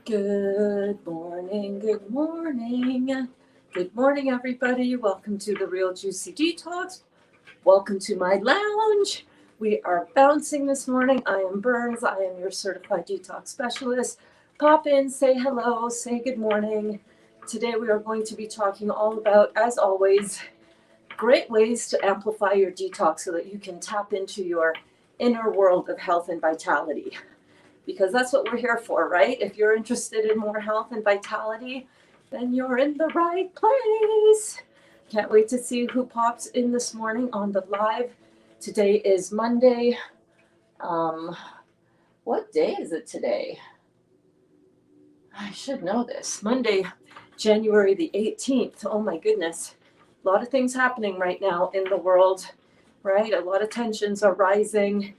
Good morning, good morning. Good morning, everybody. Welcome to the Real Juicy Detox. Welcome to my lounge. We are bouncing this morning. I am Berns. I am your certified detox specialist. Pop in, say hello, say good morning. Today we are going to be talking all about, as always, great ways to amplify your detox so that you can tap into your inner world of health and vitality. Because that's what we're here for, right? If you're interested in more health and vitality, then you're in the right place. Can't wait to see who pops in this morning on the live. Today is Monday. What day is it today? I should know this. Monday, January the 18th. Oh my goodness. A lot of things happening right now in the world, right? A lot of tensions are rising.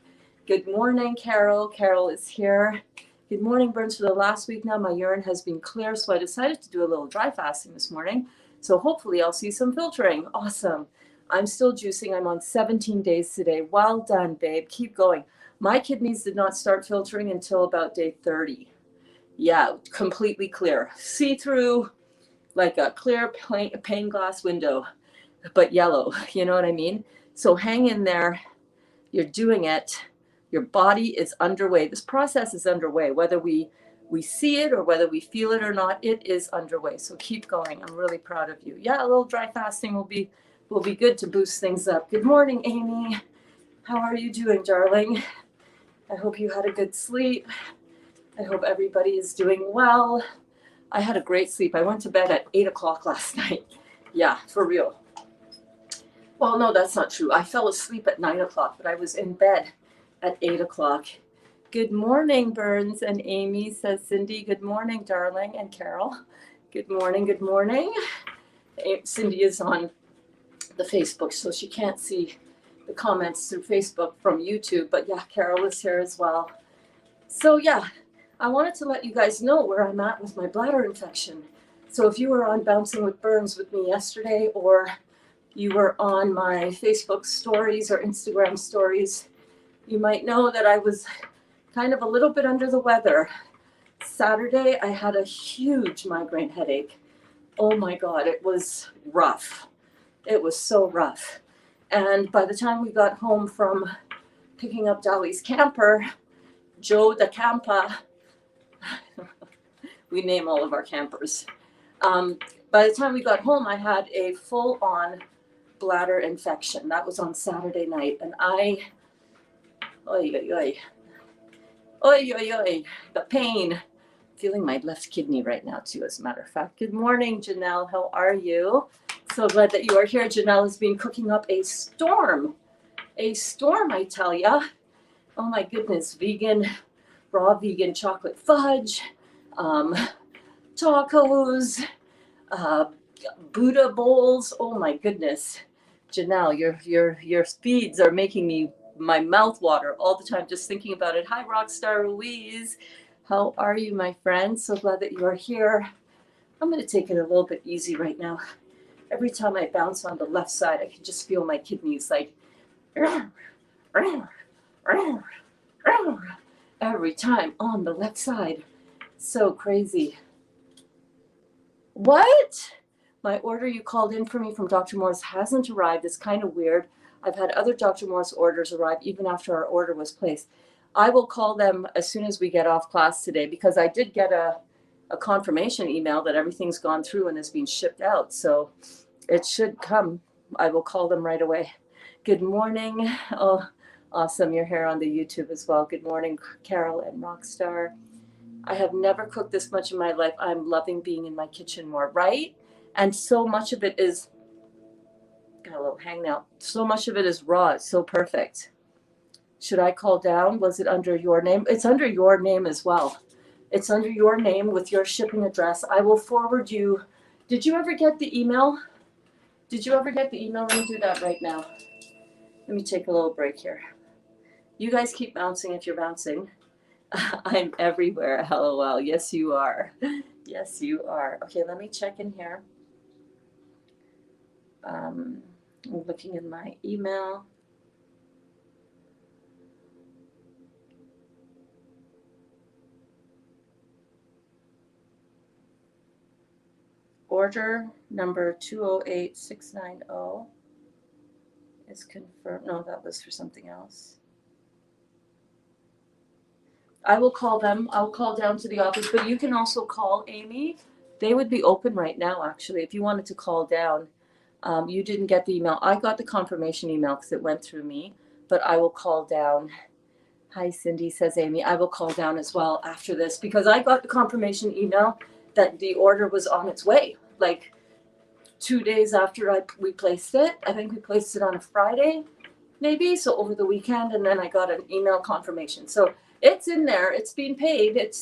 Good morning, Carol. Carol is here. Good morning, Berns. For the last week now, my urine has been clear, so I decided to do a little dry fasting this morning. So hopefully I'll see some filtering. Awesome. I'm still juicing. I'm on 17 days today. Well done, babe. Keep going. My kidneys did not start filtering until about day 30. Yeah, completely clear. See-through, like a clear pane glass window, but yellow. You know what I mean? So hang in there. You're doing it. Your body is underway. This process is underway. Whether we see it or whether we feel it or not, it is underway. So keep going. I'm really proud of you. Yeah, a little dry fasting will be good to boost things up. Good morning, Amy. How are you doing, darling? I hope you had a good sleep. I hope everybody is doing well. I had a great sleep. I went to bed at 8 o'clock last night. Yeah, for real. Well, no, that's not true. I fell asleep at 9 o'clock, but I was in bed at 8 o'clock. Good morning, Berns and Amy, says Cindy. Good morning, darling, and Carol. Good morning, good morning. Cindy is on the Facebook, so she can't see the comments through Facebook from YouTube, but yeah, Carol is here as well. So yeah, I wanted to let you guys know where I'm at with my bladder infection. So if you were on Bouncing with Berns with me yesterday, or you were on my Facebook stories or Instagram stories, you might know that I was kind of a little bit under the weather. Saturday, I had a huge migraine headache. Oh my God, it was rough. It was so rough. And by the time we got home from picking up Dolly's camper, Joe the Camper, we name all of our campers. By the time we got home, I had a full-on bladder infection. That was on Saturday night. And the pain. Feeling my left kidney right now too, as a matter of fact. Good morning, Janelle. How are you? So glad that you are here. Janelle has been cooking up a storm. A storm, I tell ya. Oh my goodness, raw vegan chocolate fudge, tacos, Buddha bowls. Oh my goodness. Janelle, your feeds are making my mouth water all the time just thinking about it. Hi, Rockstar Louise. How are you, my friend? So glad that you are here. I'm going to take it a little bit easy right now. Every time I bounce on the left side, I can just feel my kidneys like every time on the left side. So crazy. What? My order you called in for me from Dr. Moore's hasn't arrived. It's kind of weird. I've had other Dr. Moore's orders arrive even after our order was placed. I will call them as soon as we get off class today, because I did get a confirmation email that everything's gone through and is being shipped out. So it should come. I will call them right away. Good morning. Oh, awesome. You're here on the YouTube as well. Good morning, Carol and Rockstar. I have never cooked this much in my life. I'm loving being in my kitchen more, right? And so much of it is, got a little hang now. So much of it is raw. It's so perfect. Should I call down? Was it under your name? It's under your name as well. It's under your name with your shipping address. I will forward you. Did you ever get the email? Did you ever get the email? Let me do that right now. Let me take a little break here. You guys keep bouncing if you're bouncing. I'm everywhere. LOL. Yes, you are. Yes, you are. Okay, let me check in here. I'm looking in my email. Order number 208690 is confirmed. No, that was for something else. I will call them. I'll call down to the office, but you can also call Amy. They would be open right now, actually, if you wanted to call down. You didn't get the email. I got the confirmation email because it went through me, but I will call down. Hi, Cindy, says Amy. I will call down as well after this because I got the confirmation email that the order was on its way, like 2 days after we placed it. I think we placed it on a Friday, maybe, so over the weekend, and then I got an email confirmation. So it's in there. It's being paid. It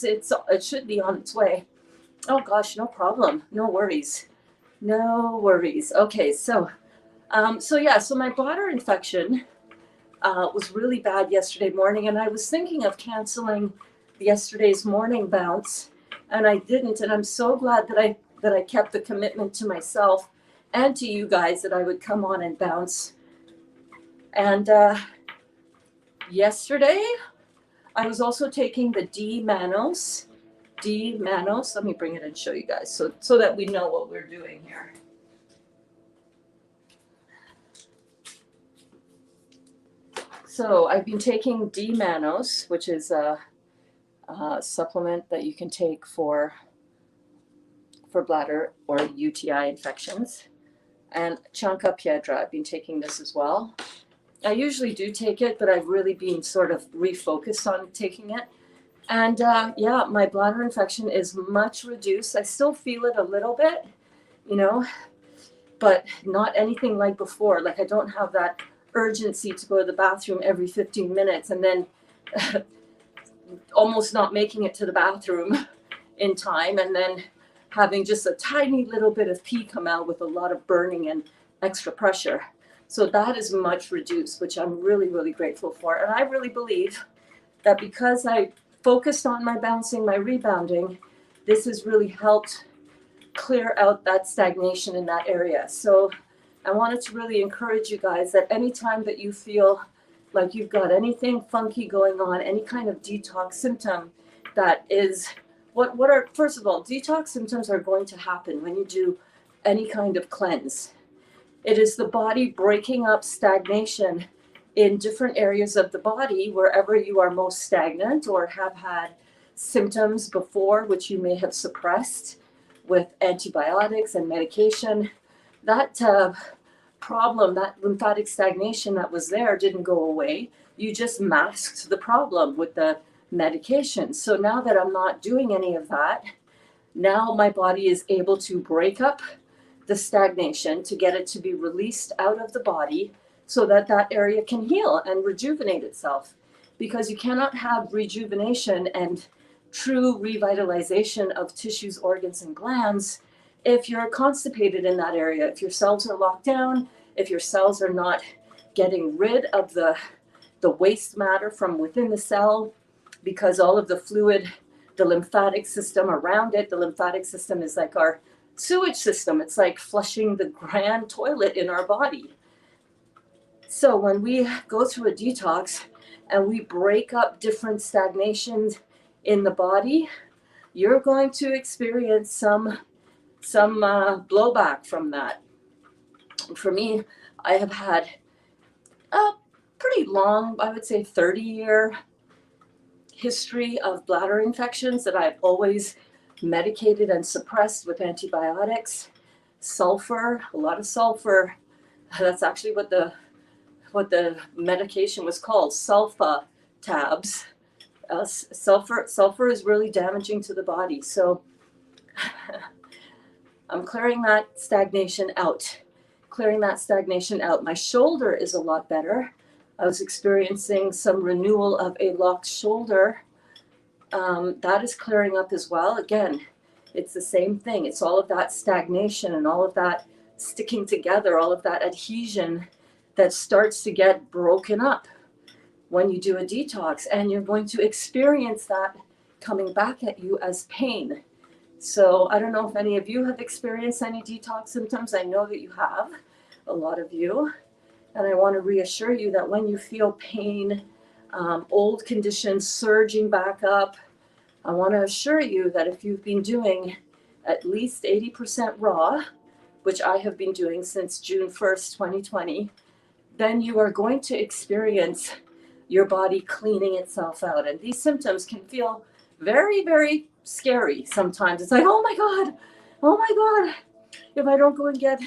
should be on its way. Oh gosh, no problem. No worries. No worries. Okay, so my bladder infection was really bad yesterday morning, and I was thinking of canceling yesterday's morning bounce, and I didn't. And I'm so glad that I kept the commitment to myself and to you guys that I would come on and bounce. And yesterday, I was also taking the DMannose. Let me bring it and show you guys so that we know what we're doing here. So I've been taking DMannose, which is a supplement that you can take for bladder or UTI infections. And Chanca Piedra, I've been taking this as well. I usually do take it, but I've really been sort of refocused on taking it. And yeah, my bladder infection is much reduced. I still feel it a little bit, but not anything like before. Like I don't have that urgency to go to the bathroom every 15 minutes and then almost not making it to the bathroom in time and then having just a tiny little bit of pee come out with a lot of burning and extra pressure. So that is much reduced, which I'm really, really grateful for. And I really believe that because I focused on my bouncing, my rebounding, this has really helped clear out that stagnation in that area. So I wanted to really encourage you guys that anytime that you feel like you've got anything funky going on, any kind of detox symptom that is, first of all, detox symptoms are going to happen when you do any kind of cleanse. It is the body breaking up stagnation in different areas of the body, wherever you are most stagnant or have had symptoms before, which you may have suppressed with antibiotics and medication. That problem, that lymphatic stagnation that was there didn't go away. You just masked the problem with the medication. So now that I'm not doing any of that, now my body is able to break up the stagnation to get it to be released out of the body so that that area can heal and rejuvenate itself. Because you cannot have rejuvenation and true revitalization of tissues, organs, and glands if you're constipated in that area, if your cells are locked down, if your cells are not getting rid of the waste matter from within the cell, because all of the fluid, the lymphatic system around it, the lymphatic system is like our sewage system. It's like flushing the grand toilet in our body. So when we go through a detox and we break up different stagnations in the body, you're going to experience some blowback from that. For me, I have had a pretty long, I would say 30-year history of bladder infections that I've always medicated and suppressed with antibiotics, sulfur, a lot of sulfur. That's actually what the medication was called, sulfa tabs. Sulfur is really damaging to the body. So I'm clearing that stagnation out. My shoulder is a lot better. I was experiencing some renewal of a locked shoulder. That is clearing up as well. Again, it's the same thing. It's all of that stagnation and all of that sticking together, all of that adhesion that starts to get broken up when you do a detox, and you're going to experience that coming back at you as pain. So I don't know if any of you have experienced any detox symptoms. I know that you have, a lot of you. And I want to reassure you that when you feel pain, old conditions surging back up, I want to assure you that if you've been doing at least 80% raw, which I have been doing since June 1st, 2020, then you are going to experience your body cleaning itself out. And these symptoms can feel very, very scary sometimes. It's like, oh my God, if I don't go and get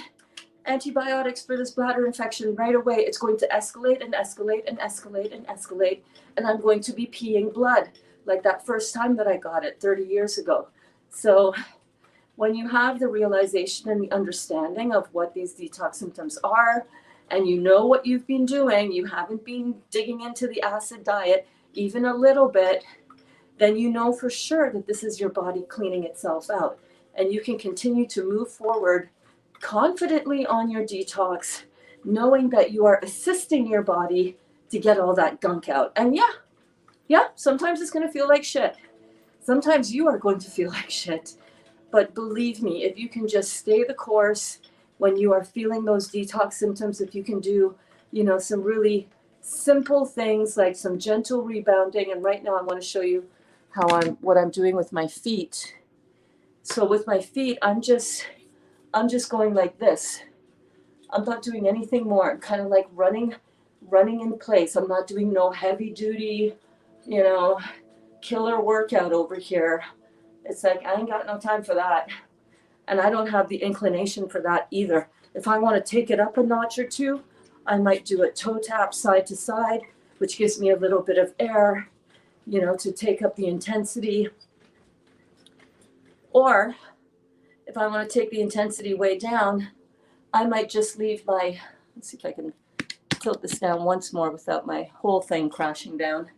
antibiotics for this bladder infection right away, it's going to escalate and escalate and escalate and escalate, and I'm going to be peeing blood like that first time that I got it 30 years ago. So when you have the realization and the understanding of what these detox symptoms are, and you know what you've been doing, you haven't been digging into the acid diet even a little bit, then you know for sure that this is your body cleaning itself out. And you can continue to move forward confidently on your detox, knowing that you are assisting your body to get all that gunk out. And yeah, sometimes it's going to feel like shit. Sometimes you are going to feel like shit. But believe me, if you can just stay the course when you are feeling those detox symptoms, if you can do, some really simple things like some gentle rebounding. And right now I want to show you what I'm doing with my feet. So with my feet, I'm just going like this. I'm not doing anything more. I'm kind of like running in place. I'm not doing no heavy duty, killer workout over here. It's like, I ain't got no time for that. And I don't have the inclination for that either. If I want to take it up a notch or two, I might do a toe tap side to side, which gives me a little bit of air, to take up the intensity. Or if I want to take the intensity way down, I might just leave let's see if I can tilt this down once more without my whole thing crashing down.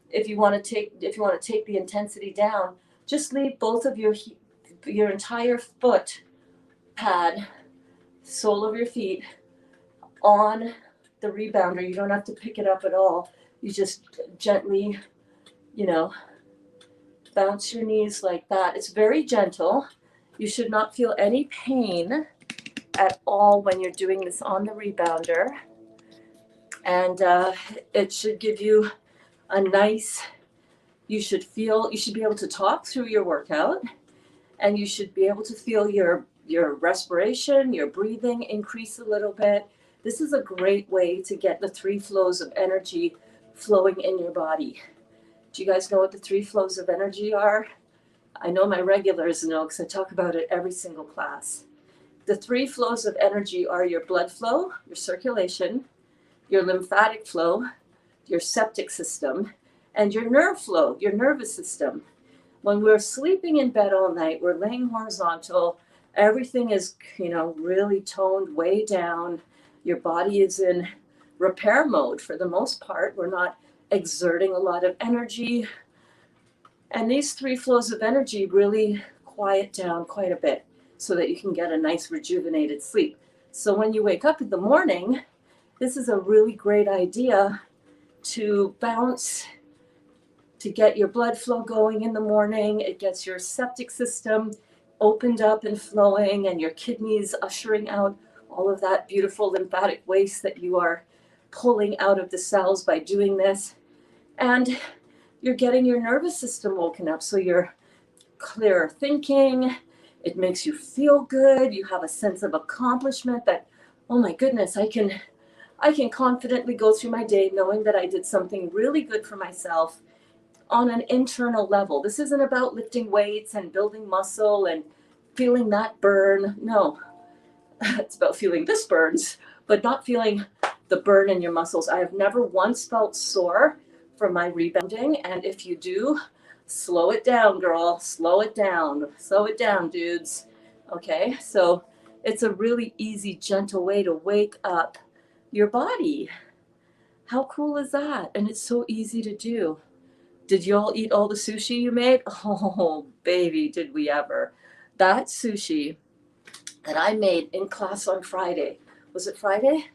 If you want to take the intensity down, just leave both of your entire foot pad, sole of your feet, on the rebounder. You don't have to pick it up at all. You just gently, bounce your knees like that. It's very gentle. You should not feel any pain at all when you're doing this on the rebounder. And it should give you a nice, you should be able to talk through your workout, and you should be able to feel your respiration, your breathing increase a little bit. This is a great way to get the 3 flows of energy flowing in your body. Do you guys know what the 3 flows of energy are? I know my regulars know because I talk about it every single class. The 3 flows of energy are your blood flow, your circulation, your lymphatic flow, your septic system, and your nerve flow, your nervous system. When we're sleeping in bed all night, we're laying horizontal, everything is, really toned way down. Your body is in repair mode for the most part. We're not exerting a lot of energy. And these 3 flows of energy really quiet down quite a bit so that you can get a nice rejuvenated sleep. So when you wake up in the morning, this is a really great idea to bounce, to get your blood flow going in the morning. It gets your septic system opened up and flowing, and your kidneys ushering out all of that beautiful lymphatic waste that you are pulling out of the cells by doing this. And you're getting your nervous system woken up, so you're clearer thinking. It makes you feel good. You have a sense of accomplishment that, oh my goodness, I can confidently go through my day knowing that I did something really good for myself on an internal level. This isn't about lifting weights and building muscle and feeling that burn. No, it's about feeling this burns, but not feeling the burn in your muscles. I have never once felt sore from my rebounding. And if you do, slow it down, girl. Slow it down. Slow it down, dudes. Okay, so it's a really easy, gentle way to wake up your body. How cool is that? And it's so easy to do. Did you all eat all the sushi you made? Oh, baby, did we ever. That sushi that I made in class on Friday, was it Friday?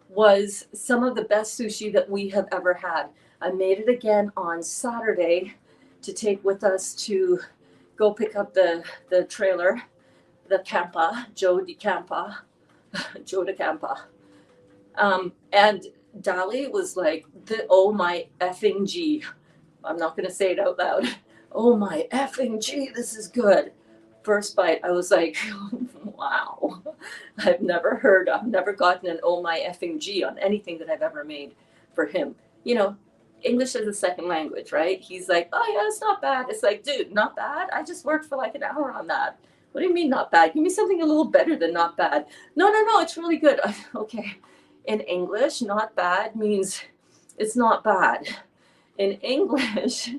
Was some of the best sushi that we have ever had. I made it again on Saturday to take with us to go pick up the trailer, the Campa, Joe de Campa. And Dali was like, oh my effing G. I'm not going to say it out loud. Oh my effing G, this is good. First bite, I was like, wow, I've never gotten an oh my effing G on anything that I've ever made for him. You know, English is a second language, right? He's like, oh yeah, it's not bad. It's like, dude, not bad? I just worked for like an hour on that. What do you mean not bad? Give me something a little better than not bad. No, it's really good. Okay. In English, not bad means it's not bad. In English,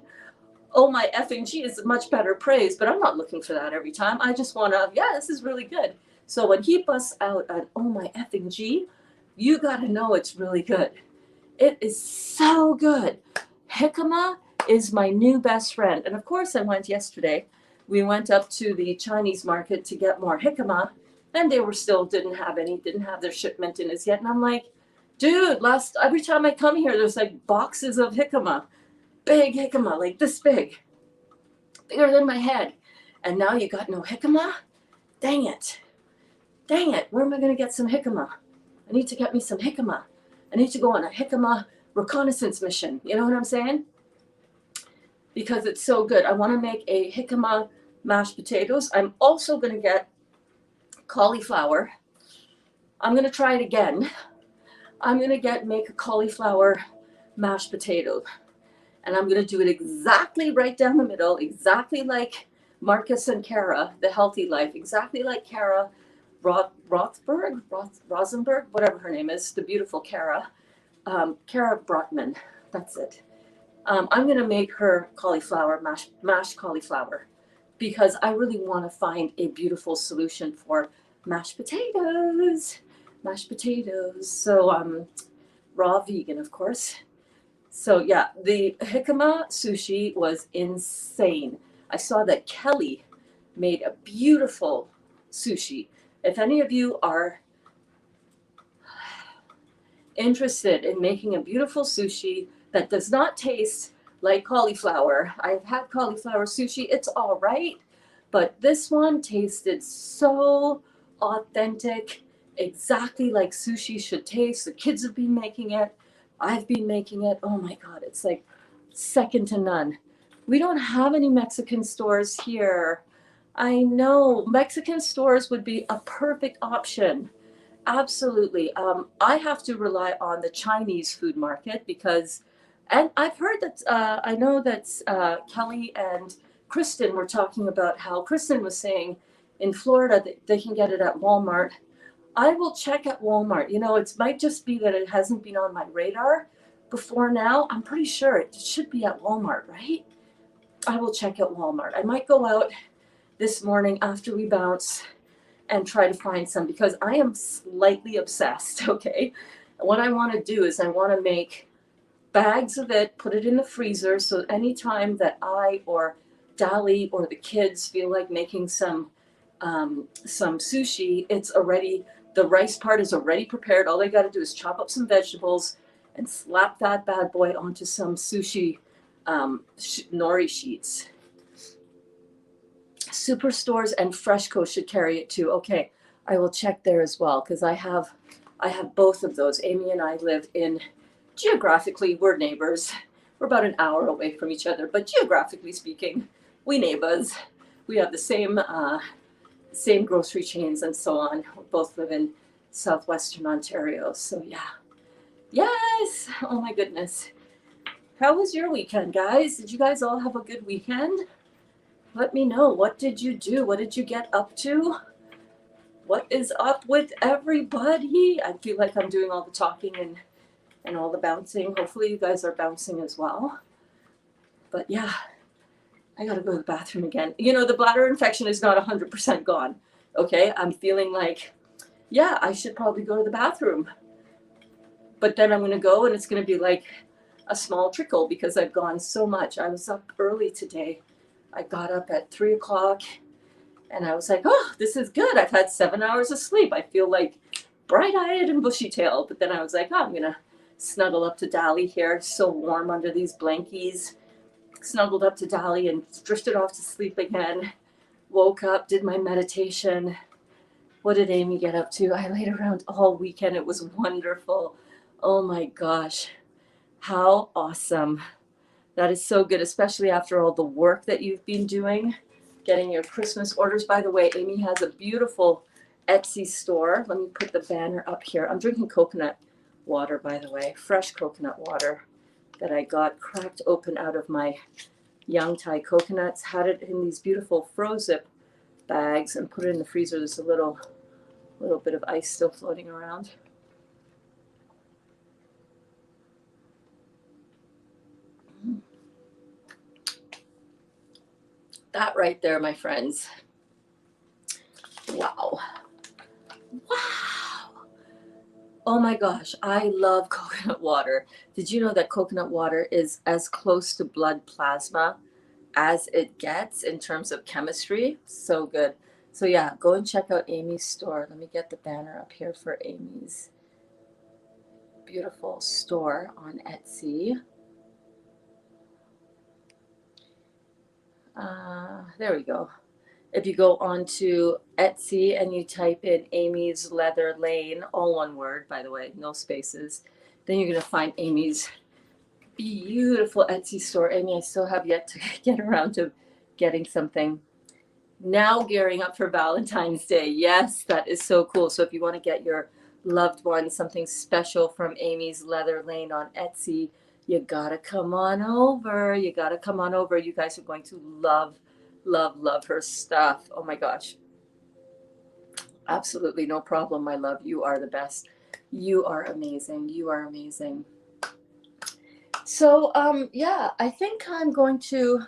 oh my effing G is much better praise, but I'm not looking for that every time. I just want to, yeah, this is really good. So when he busts out an oh my effing G, you got to know it's really good. It is so good. Jicama is my new best friend. And of course I went yesterday. We went up to the Chinese market to get more jicama, and they were still didn't have their shipment in as yet. And I'm like, dude, every time I come here, there's like boxes of jicama. Big jicama, like this big, bigger than my head. And now you got no jicama? Dang it. Where am I going to get some jicama? I need to get me some jicama. I need to go on a jicama reconnaissance mission. You know what I'm saying? Because it's so good. I want to make a jicama mashed potatoes. I'm also going to get cauliflower. I'm going to try it again. I'm going to make a cauliflower mashed potato. And I'm going to do it exactly right down the middle, exactly like Marcus and Kara, the healthy life, exactly like Kara Rosenberg, whatever her name is, the beautiful Kara, Kara Brotman, that's it. I'm going to make her cauliflower, mashed cauliflower, because I really want to find a beautiful solution for mashed potatoes. So raw vegan, of course. So yeah, the jicama sushi was insane. I saw that Kelly made a beautiful sushi. If any of you are interested in making a beautiful sushi that does not taste like cauliflower, I've had cauliflower sushi, it's all right, but this one tasted so authentic, exactly like sushi should taste. The kids have been making it. I've been making it. Oh my God, it's like second to none. We don't have any Mexican stores here. I know Mexican stores would be a perfect option. Absolutely. I have to rely on the Chinese food market because, and I've heard that, I know that Kelly and Kristen were talking about how Kristen was saying in Florida that they can get it at Walmart. I will check at Walmart. You know, it might just be that it hasn't been on my radar before now. I'm pretty sure it should be at Walmart, right? I will check at Walmart. I might go out this morning after we bounce and try to find some because I am slightly obsessed, okay? What I want to do is I want to make bags of it, put it in the freezer, so anytime that I or Dali or the kids feel like making some sushi, it's already, the rice part is already prepared. All they got to do is chop up some vegetables and slap that bad boy onto some sushi nori sheets. Superstores and Freshco should carry it too. Okay, I will check there as well because I have both of those. Amy and I live in, geographically, we're neighbors. We're about an hour away from each other, but geographically speaking, we neighbors. We have the same grocery chains and so on. We both live in southwestern Ontario. So yeah. Yes. Oh my goodness. How was your weekend, guys? Did you guys all have a good weekend? Let me know. What did you do? What did you get up to? What is up with everybody? I feel like I'm doing all the talking and all the bouncing. Hopefully you guys are bouncing as well. But yeah, I gotta go to the bathroom again. You know, the bladder infection is not 100% gone. Okay, I'm feeling like, yeah, I should probably go to the bathroom. But then I'm gonna go and it's gonna be like a small trickle because I've gone so much. I was up early today. I got up at 3 o'clock and I was like, oh, this is good. I've had 7 hours of sleep. I feel like bright-eyed and bushy-tailed. But then I was like, oh, I'm gonna snuggle up to Dali here. It's so warm under these blankies. Snuggled up to Dali and drifted off to sleep again. Woke up, did my meditation. What did Amy get up to? I laid around all weekend. It was wonderful. Oh my gosh. How awesome. That is so good, especially after all the work that you've been doing. getting your Christmas orders. By the way, Amy has a beautiful Etsy store. Let me put the banner up here. I'm drinking coconut water, by the way, fresh coconut water that I got cracked open out of my young Thai coconuts. Had it in these beautiful Fro-Zip bags and put it in the freezer. There's a little bit of ice still floating around. That right there, my friends. Wow. Wow. Oh my gosh, I love coconut water. Did you know that coconut water is as close to blood plasma as it gets in terms of chemistry? So good. So yeah, go and check out Amy's store. Let me get the banner up here for Amy's beautiful store on Etsy. There we go. If you go onto Etsy and you type in Amy's Leather Lane, all one word, by the way, no spaces, then you're going to find Amy's beautiful Etsy store. Amy, I still have yet to get around to getting something. Now gearing up for Valentine's Day. Yes, that is so cool. So if you want to get your loved one something special from Amy's Leather Lane on Etsy, you gotta come on over. You gotta come on over. You guys are going to love, love, love her stuff. Oh my gosh. Absolutely no problem, my love. You are the best. You are amazing. You are amazing. So yeah, I think I'm going to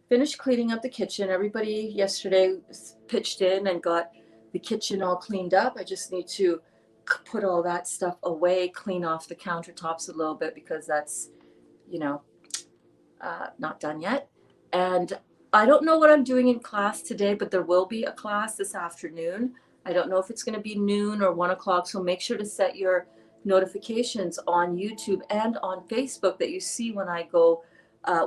finish cleaning up the kitchen. Everybody yesterday pitched in and got the kitchen all cleaned up. I just need to put all that stuff away, clean off the countertops a little bit because that's, you know, not done yet. And I don't know what I'm doing in class today, but there will be a class this afternoon. I don't know if it's going to be noon or 1 o'clock. So make sure to set your notifications on YouTube and on Facebook that you see when I go,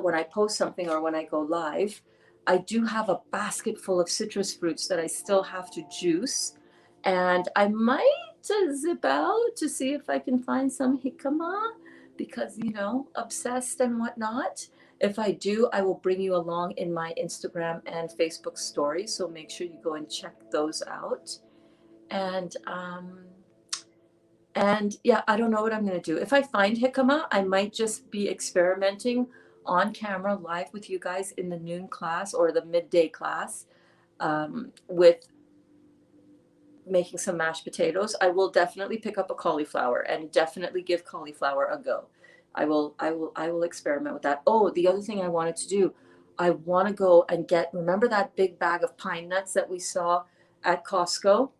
when I post something or when I go live. I do have a basket full of citrus fruits that I still have to juice. And I might zip out to see if I can find some jicama because, you know, obsessed and whatnot. If I do, I will bring you along in my Instagram and Facebook stories. So make sure you go and check those out. And yeah, I don't know what I'm going to do. If I find jicama, I might just be experimenting on camera live with you guys in the noon class or the midday class with making some mashed potatoes. I will definitely pick up a cauliflower and definitely give cauliflower a go. I will experiment with that. Oh, the other thing I wanted to do, I want to go and remember that big bag of pine nuts that we saw at Costco?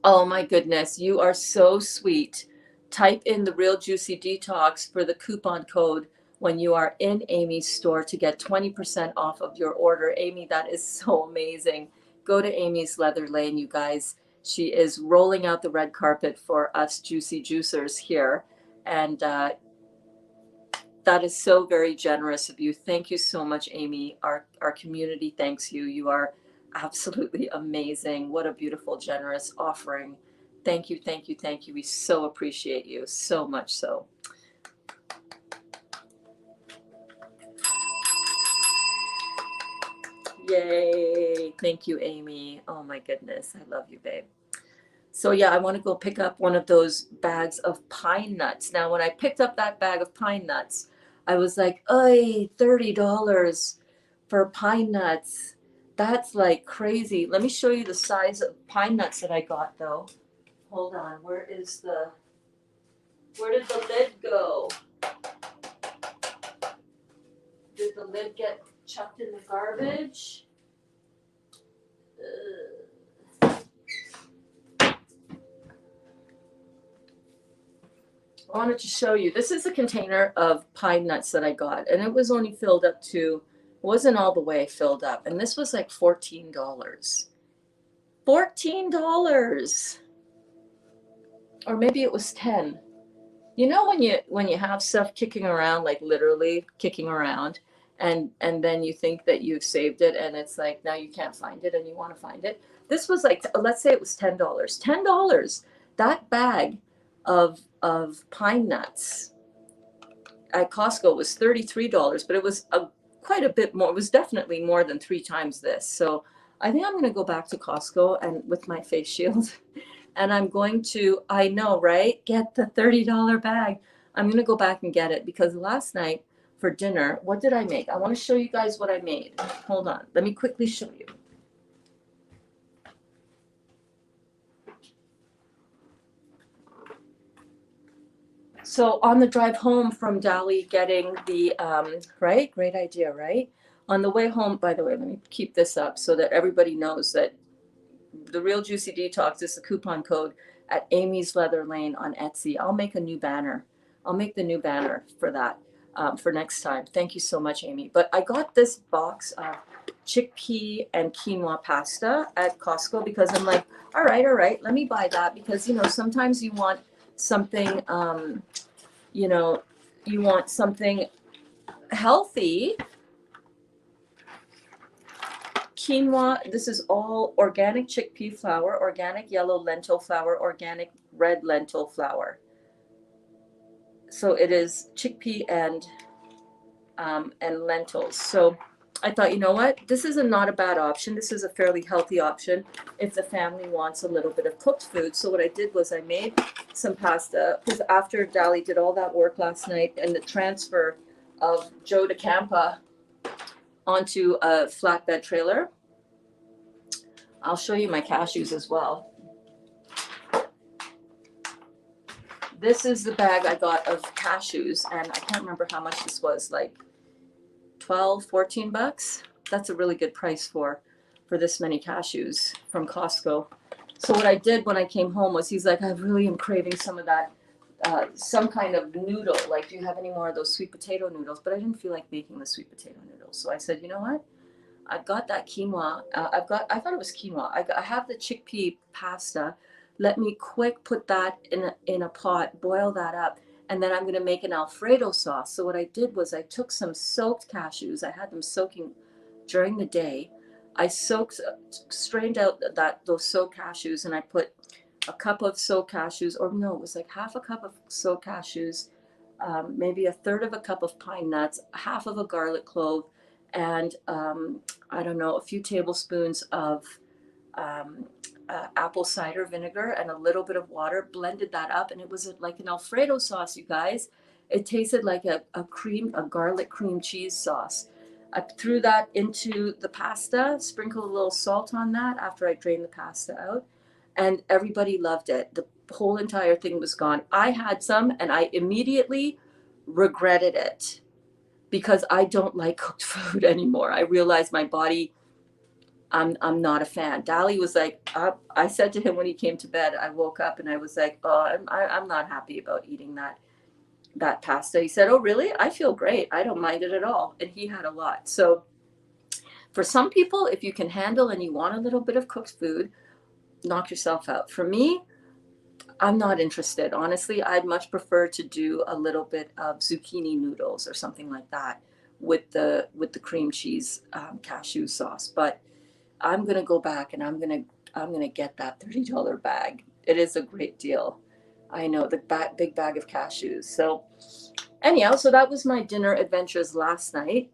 Oh my goodness, you are so sweet. Type in the Real Juicy Detox for the coupon code when you are in Amy's store to get 20% off of your order. Amy, that is so amazing. Go to Amy's Leather Lane, you guys. She is rolling out the red carpet for us juicy juicers here. And that is so very generous of you. Thank you so much, Amy. Our community thanks you. You are absolutely amazing. What a beautiful, generous offering. Thank you, thank you, thank you. We so appreciate you, so much so. Yay. Thank you, Amy. Oh my goodness. I love you, babe. So yeah, I want to go pick up one of those bags of pine nuts. Now, when I picked up that bag of pine nuts, I was like, "Oy, $30 for pine nuts. That's like crazy." Let me show you the size of pine nuts that I got though. Hold on. Where did the lid go? Did the lid get chucked in the garbage? I wanted to show you. This is a container of pine nuts that I got, and it was only filled up to, wasn't all the way filled up, and this was like $14. $14, or maybe it was 10. You know when you have stuff kicking around, like literally kicking around, and then you think that you've saved it, and it's like now you can't find it, and you want to find it. This was like, let's say it was $10. $10. That bag of pine nuts at Costco was $33, but it was quite a bit more. It was definitely more than 3 times this. So I think I'm going to go back to Costco and with my face shield and I'm going to, I know, right? Get the $30 bag. I'm going to go back and get it because last night for dinner, what did I make? I want to show you guys what I made. Hold on. Let me quickly show you. So on the drive home from Dali getting the, right? Great idea, right? On the way home, by the way, let me keep this up so that everybody knows that the Real Juicy Detox is the coupon code at Amy's Leather Lane on Etsy. I'll make a new banner. I'll make the new banner for that for next time. Thank you so much, Amy. But I got this box of chickpea and quinoa pasta at Costco because I'm like, all right, let me buy that because, you know, sometimes you want something, you know, you want something healthy. Quinoa, this is all organic chickpea flour, organic yellow lentil flour, organic red lentil flour. So it is chickpea and lentils. So I thought, you know what, this is not a bad option. This is a fairly healthy option if the family wants a little bit of cooked food. So what I did was I made some pasta because after Dali did all that work last night and the transfer of Joe DeCampa onto a flatbed trailer. I'll show you my cashews as well. This is the bag I got of cashews, and I can't remember how much this was, like 12, 14 bucks. That's a really good price for this many cashews from Costco. So what I did when I came home was he's like, I really am craving some of that, some kind of noodle. Like, do you have any more of those sweet potato noodles? But I didn't feel like making the sweet potato noodles. So I said, you know what? I've got that quinoa. I thought it was quinoa. I have the chickpea pasta. Let me quick put that in a pot, boil that up, and then I'm going to make an Alfredo sauce. So what I did was I took some soaked cashews. I had them soaking during the day. I strained out those soaked cashews, and I put a cup of soaked cashews, or no, it was like half a cup of soaked cashews, maybe a third of a cup of pine nuts, half of a garlic clove, and I don't know, a few tablespoons of apple cider vinegar and a little bit of water, blended that up, and it was like an Alfredo sauce, you guys. It tasted like a garlic cream cheese sauce. I threw that into the pasta, sprinkled a little salt on that after I drained the pasta out, and everybody loved it. The whole entire thing was gone. I had some, and I immediately regretted it because I don't like cooked food anymore. I realized my body, I'm not a fan. Dali was like, I said to him when he came to bed, I woke up and I was like, oh, I'm not happy about eating that pasta. He said, oh, really? I feel great. I don't mind it at all. And he had a lot. So for some people, if you can handle and you want a little bit of cooked food, knock yourself out. For me, I'm not interested. Honestly, I'd much prefer to do a little bit of zucchini noodles or something like that with the cream cheese cashew sauce. But I'm gonna go back and I'm gonna get that $30 bag. It is a great deal. I know, the big bag of cashews. So anyhow, so that was my dinner adventures last night.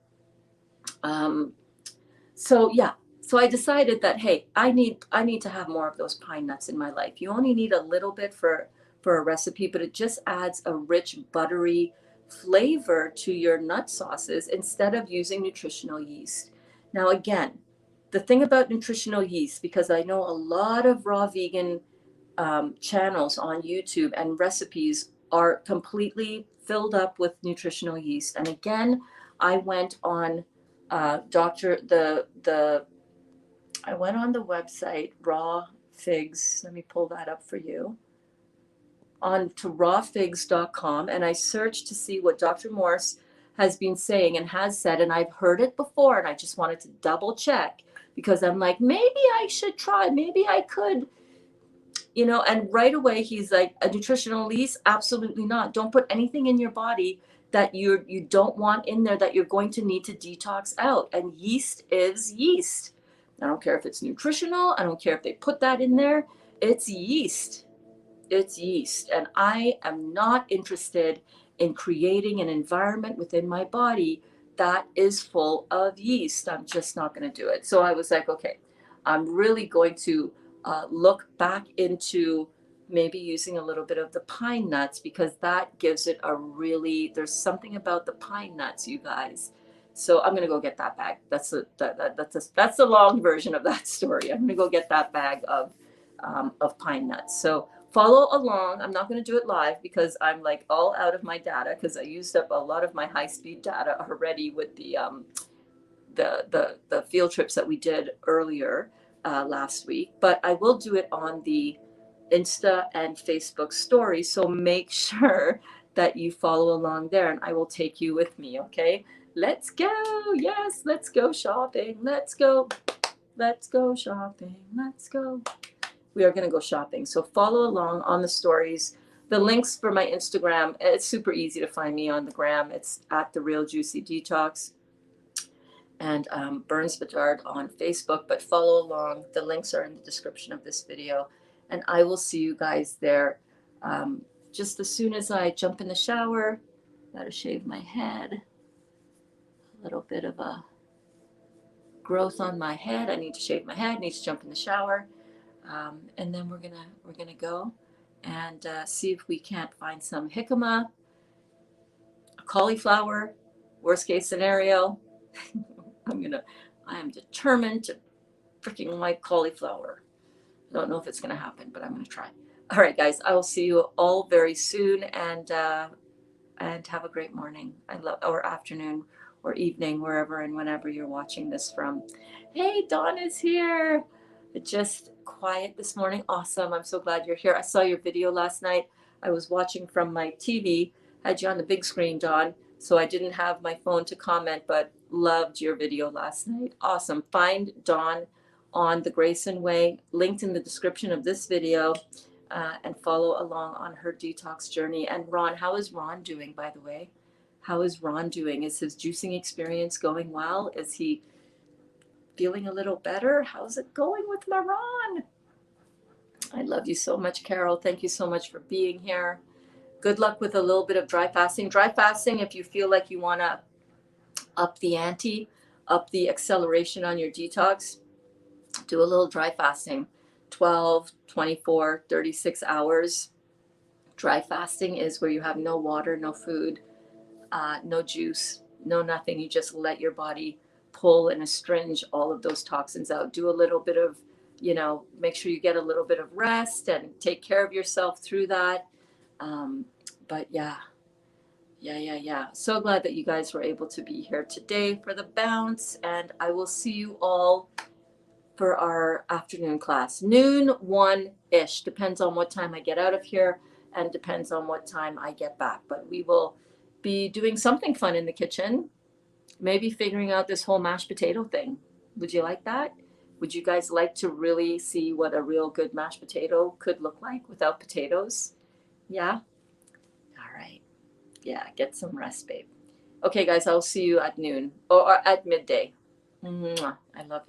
So yeah. So I decided that, hey, I need to have more of those pine nuts in my life. You only need a little bit for a recipe, but it just adds a rich, buttery flavor to your nut sauces instead of using nutritional yeast. Now, again, the thing about nutritional yeast, because I know a lot of raw vegan channels on YouTube and recipes are completely filled up with nutritional yeast. And again, I went on I went on the website, Raw Figs. Let me pull that up for you. On to rawfigs.com, and I searched to see what Dr. Morse has been saying and has said, and I've heard it before, and I just wanted to double check because I'm like, maybe I should try, maybe I could, and right away he's like, a nutritional yeast? Absolutely not. Don't put anything in your body that you don't want in there that you're going to need to detox out. And yeast is yeast. I don't care if it's nutritional. I don't care if they put that in there. It's yeast. It's yeast. And I am not interested in creating an environment within my body that is full of yeast. I'm just not going to do it. So I was like, okay, I'm really going to look back into maybe using a little bit of the pine nuts, because that gives it a really, there's something about the pine nuts, you guys. So I'm going to go get that bag. That's the long version of that story. I'm going to go get that bag of pine nuts. So follow along. I'm not going to do it live because I'm like all out of my data, because I used up a lot of my high-speed data already with the field trips that we did earlier last week. But I will do it on the Insta and Facebook story. So make sure that you follow along there, and I will take you with me. Okay, let's go. Yes, let's go shopping. Let's go. Let's go shopping. Let's go. We are going to go shopping. So follow along on the stories. The links for my Instagram, it's super easy to find me on the gram. It's at The Real Juicy Detox, and Berns Bedard on Facebook. But follow along. The links are in the description of this video. And I will see you guys there just as soon as I jump in the shower. Gotta shave my head. A little bit of a growth on my head. I need to shave my head. Need to jump in the shower. And then we're gonna go and see if we can't find some jicama, a cauliflower. Worst case scenario, I am determined to freaking like cauliflower. I don't know if it's gonna happen, but I'm gonna try. All right, guys, I will see you all very soon, and have a great morning. Or afternoon or evening, wherever and whenever you're watching this from. Hey, Dawn is here. Just quiet this morning. Awesome. I'm so glad you're here. I saw your video last night. I was watching from my TV. Had you on the big screen, Dawn, so I didn't have my phone to comment, but loved your video last night. Awesome. Find Dawn on the Grayson Way, linked in the description of this video, and follow along on her detox journey. And Ron, how is Ron doing, by the way? How is Ron doing? Is his juicing experience going well? Is he feeling a little better? How's it going with my Ron? I love you so much, Carol. Thank you so much for being here. Good luck with a little bit of dry fasting. Dry fasting, if you feel like you want to up the ante, up the acceleration on your detox, do a little dry fasting. 12, 24, 36 hours. Dry fasting is where you have no water, no food, no juice, no nothing. You just let your body pull and astringe all of those toxins out. Do a little bit of, make sure you get a little bit of rest and take care of yourself through that. But yeah. So glad that you guys were able to be here today for the bounce, and I will see you all for our afternoon class. Noon, 1-ish. Depends on what time I get out of here and depends on what time I get back. But we will be doing something fun in the kitchen. Maybe figuring out this whole mashed potato thing. Would you like that? Would you guys like to really see what a real good mashed potato could look like without potatoes? Yeah? All right. Yeah, get some rest, babe. Okay, guys, I'll see you at noon or at midday. Mwah. I love you.